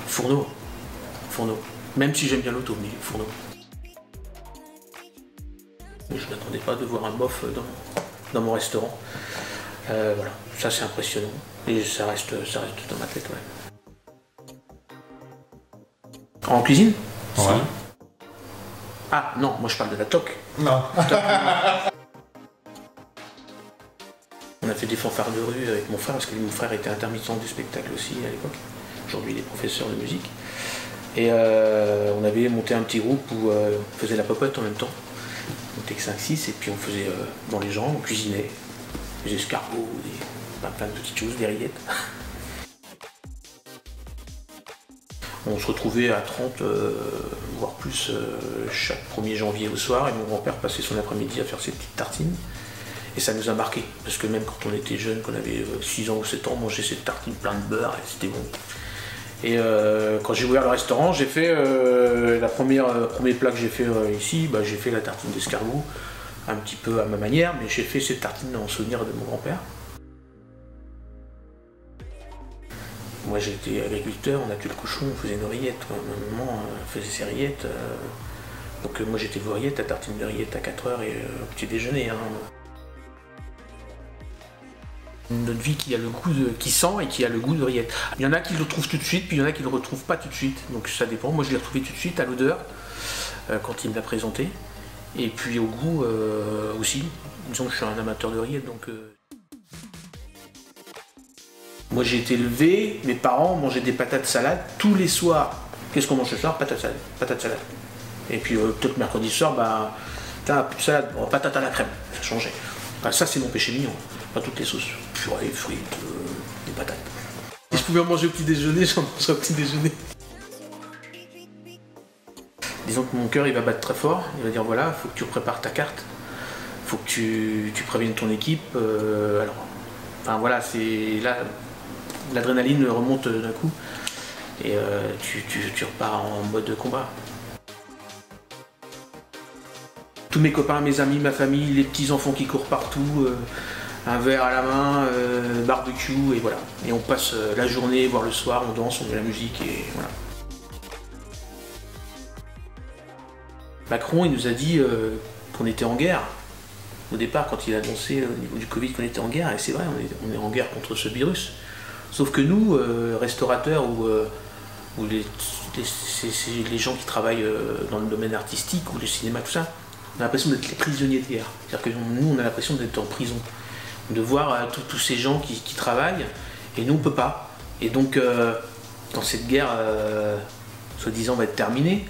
Fourneau. Fourneau. Même si j'aime bien l'auto, mais fourneau. Je ne m'attendais pas de voir un bof dans mon restaurant. Voilà, ça c'est impressionnant. Et ça reste dans ma tête, ouais. En cuisine? Ouais. Si. Ah non, moi je parle de la toque. Non. On a fait des fanfares de rue avec mon frère, parce que mon frère était intermittent du spectacle aussi à l'époque. Aujourd'hui il est professeur de musique. Et on avait monté un petit groupe où on faisait la popote en même temps. On était que 5-6 et puis on faisait dans les jambes, on cuisinait. Des escargots, plein de petites choses, des rillettes. On se retrouvait à 30, voire plus, chaque 1er janvier au soir, et mon grand-père passait son après-midi à faire ses petites tartines. Et ça nous a marqué, parce que même quand on était jeune, qu'on avait 6 ans ou 7 ans, on mangeait cette tartine plein de beurre, et c'était bon. Et quand j'ai ouvert le restaurant, j'ai fait premier plat que j'ai fait ici, j'ai fait la tartine d'escargot, un petit peu à ma manière, mais j'ai fait cette tartine en souvenir de mon grand-père. Moi j'étais agriculteur, on a tué le cochon, on faisait nos rillettes, ma maman faisait ses rillettes. Donc moi j'étais vos rillettes, la tartine de rillettes à 4 h et au petit déjeuner. Hein. Notre vie qui a le goût qui sent et qui a le goût de rillettes. Il y en a qui le trouvent tout de suite, puis il y en a qui le retrouvent pas tout de suite. Donc ça dépend. Moi je l'ai retrouvé tout de suite à l'odeur quand il me l'a présenté. Et puis au goût aussi. Disons que je suis un amateur de rillettes, donc. Moi j'ai été élevé, mes parents mangeaient des patates salades tous les soirs. Qu'est-ce qu'on mange ce soir? Patates salades, patates salades. Et puis peut-être mercredi soir, t'as plus de salade, patate à la crème, ça changeait. Ça c'est mon péché mignon, pas toutes les sauces. Purée, frites, des patates. Si je pouvais en manger au petit déjeuner, j'en mangerais au petit déjeuner. Disons que mon cœur il va battre très fort, il va dire voilà, faut que tu prépares ta carte, faut que tu préviennes ton équipe. Enfin voilà, c'est là. L'adrénaline remonte d'un coup et tu repars en mode combat. Tous mes copains, mes amis, ma famille, les petits enfants qui courent partout, un verre à la main, barbecue et voilà. Et on passe la journée, voire le soir, on danse, on met la musique et voilà. Macron il nous a dit qu'on était en guerre. Au départ quand il a annoncé au niveau du Covid qu'on était en guerre, et c'est vrai, on est en guerre contre ce virus. Sauf que nous, restaurateurs ou les gens qui travaillent dans le domaine artistique ou le cinéma, tout ça, on a l'impression d'être les prisonniers de guerre. C'est-à-dire que nous, on a l'impression d'être en prison, de voir tous ces gens qui travaillent, et nous, on ne peut pas. Et donc, dans cette guerre, soi-disant, va être terminée,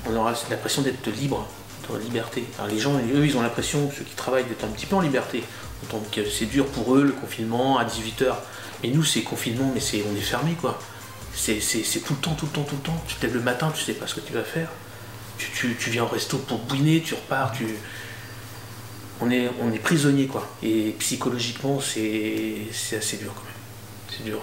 on aura l'impression d'être libre, de liberté. Alors, les gens, eux, ils ont l'impression, ceux qui travaillent, d'être un petit peu en liberté. Donc c'est dur pour eux, le confinement, à 18 h. Et nous, c'est confinement, mais on est fermé, quoi. C'est tout le temps, tout le temps, tout le temps. Tu te lèves le matin, tu sais pas ce que tu vas faire. Tu viens au resto pour bouiner, tu repars, on est prisonnier, quoi. Et psychologiquement, c'est assez dur, quand même. C'est dur.